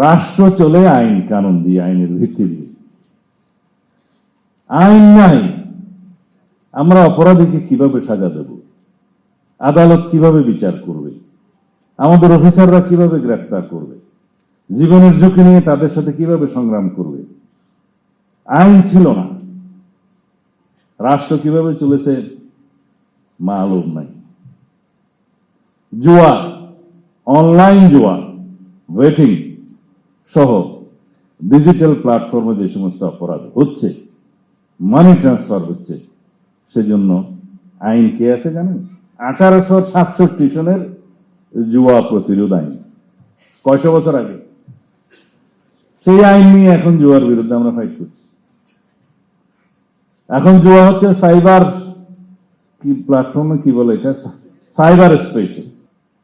রাষ্ট্র চলে আইন কানুন দিয়ে, আইনের ভিত্তি দিয়ে। আইন নাই, আমরা অপরাধীকে কিভাবে সাজা দেব? আদালত কিভাবে বিচার করবে? আমাদের অফিসাররা কিভাবে গ্রেফতার করবে? জীবনের ঝুঁকি নিয়ে তাদের সাথে কিভাবে সংগ্রাম করবে? আইন ছিল না। রাষ্ট্র কিভাবে চলেছে মালুম নাই। জুয়া, অনলাইন জুয়া, ওয়েটিং সহ ডিজিটাল প্ল্যাটফর্মে যে সমস্ত অপরাধ হচ্ছে, মানি ট্রান্সফার হচ্ছে, সেজন্য আইন কে আছে জানেন? 1867 সনের জুয়া প্রতিরোধ আইন। কয়শো বছর আগে সেই আইন নিয়ে এখন জুয়ার বিরুদ্ধে আমরা ফাইট করছি। এখন জুয়া হচ্ছে সাইবার কি প্ল্যাটফর্মে, কি বলে এটা, সাইবার স্পেসে।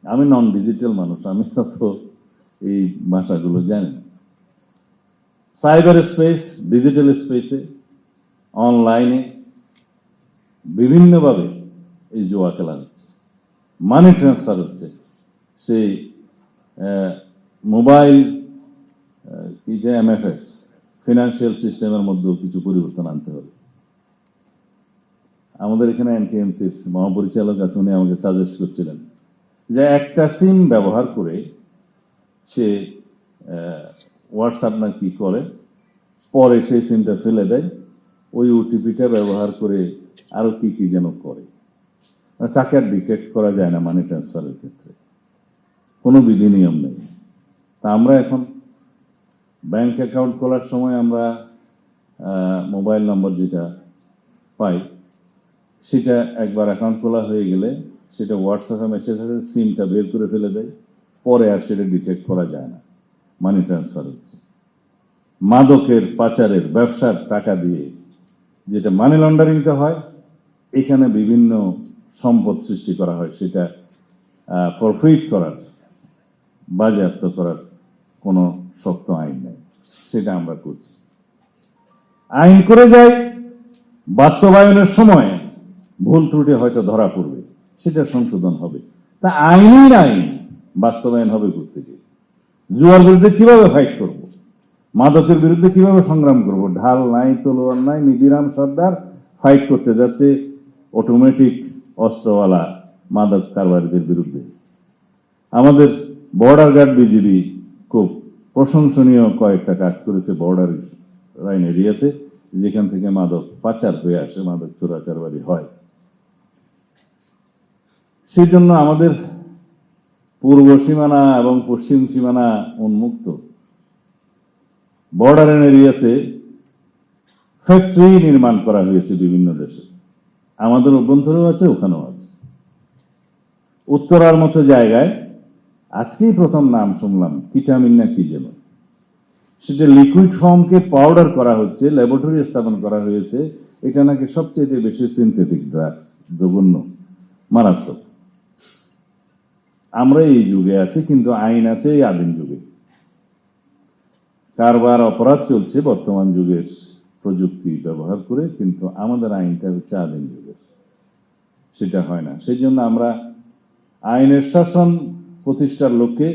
আমি নন ডিজিটাল মানুষ, আমি তো এই ভাষাগুলো জানি না। সাইবার স্পেস, ডিজিটাল স্পেসে, অনলাইনে বিভিন্নভাবে এই জুয়া খেলা হচ্ছে, মানি ট্রান্সফার হচ্ছে। সেই মোবাইল কি যে MFS ফিনান্সিয়াল সিস্টেমের মধ্যেও কিছু পরিবর্তন আনতে হবে। আমাদের এখানে NTMC-র মহাপরিচালক আছে, উনি আমাকে সাজেস্ট করছিলেন যে একটা সিম ব্যবহার করে সে হোয়াটসঅ্যাপ না কি করে, পরে সেই সিমটা ফেলে দেয়, ওই ওটিপিটা ব্যবহার করে আরো কি কি যেন করে। তাকে আর ডিটেক্ট করা যায় না মানি ট্রান্সফারের ক্ষেত্রে, কোনো বিধি নিয়ম নেই। তা আমরা এখন ব্যাংক অ্যাকাউন্ট খোলার সময় আমরা মোবাইল নম্বর যেটা পাই, সেটা একবার অ্যাকাউন্ট খোলা হয়ে গেলে সেটা হোয়াটসঅ্যাপে মেসেজ আছে, সিমটা বের করে ফেলে দেয়, পরে আর সেটা ডিটেক্ট করা যায় না, মানি ট্রান্সফার হচ্ছে। মাদকের পাচারের ব্যবসার টাকা দিয়ে যেটা মানি লন্ডারিংটা হয়, এখানে বিভিন্ন সম্পদ সৃষ্টি করা হয়, সেটা ফরফিট করার, বাজেয়াপ্ত করার কোনো শক্ত আইন নেই, সেটা আমরা করছি। আইন করে যাই, বাস্তবায়নের সময় ভুল ত্রুটি হয়তো ধরা পড়বে, সেটা সংশোধন হবে। তা আইনই আইন বাস্তবায়ন হবে করতে গিয়ে। জুয়ার বিরুদ্ধে কিভাবে ফাইট করব? মাদকের বিরুদ্ধে কিভাবে সংগ্রাম করব? ঢাল নাই, তলোয়ার নাই, নিধিরাম সর্দার ফাইট করতে যাচ্ছে অটোমেটিক অস্ত্রওয়ালা মাদক কারবারিদের বিরুদ্ধে। আমাদের বর্ডার গার্ড বিজিবি খুব প্রশংসনীয় কয়েকটা কাজ করেছে বর্ডার লাইন এরিয়াতে, যেখান থেকে মাদক পাচার হয়ে আসে, মাদক চোরা কারবারি হয়। সেই জন্য আমাদের পূর্ব সীমানা এবং পশ্চিম সীমানা উন্মুক্ত। বর্ডার এরিয়াতে ফ্যাক্টরি নির্মাণ করা হয়েছে বিভিন্ন দেশে, আমাদের অভ্যন্তরেও আছে, ওখানেও আছে। উত্তরার মতো জায়গায় আজকেই প্রথম নাম শুনলাম, কিটামিন না কি যেন, সেটা লিকুইড ফর্মকে পাউডার করা হচ্ছে, ল্যাবরেটরি স্থাপন করা হয়েছে। এটা নাকি সবচেয়ে বেশি সিনথেটিক ড্রাগ, জঘন্য, মারাত্মক। আমরা এই যুগে আছি, কিন্তু আইন আছে এই আদিম যুগে। কারবার অপরাধ চলছে বর্তমান যুগের প্রযুক্তি ব্যবহার করে, কিন্তু আমাদের আইনটা হচ্ছে আদিম যুগের, সেটা হয় না। সেই জন্য আমরা আইনের শাসন প্রতিষ্ঠার লক্ষ্যে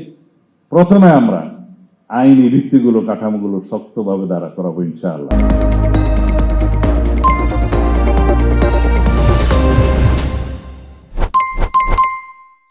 প্রথমে আমরা আইনি ভিত্তিগুলো, কাঠামোগুলো শক্তভাবে দাঁড়া করাবো ইনশাআল্লাহ।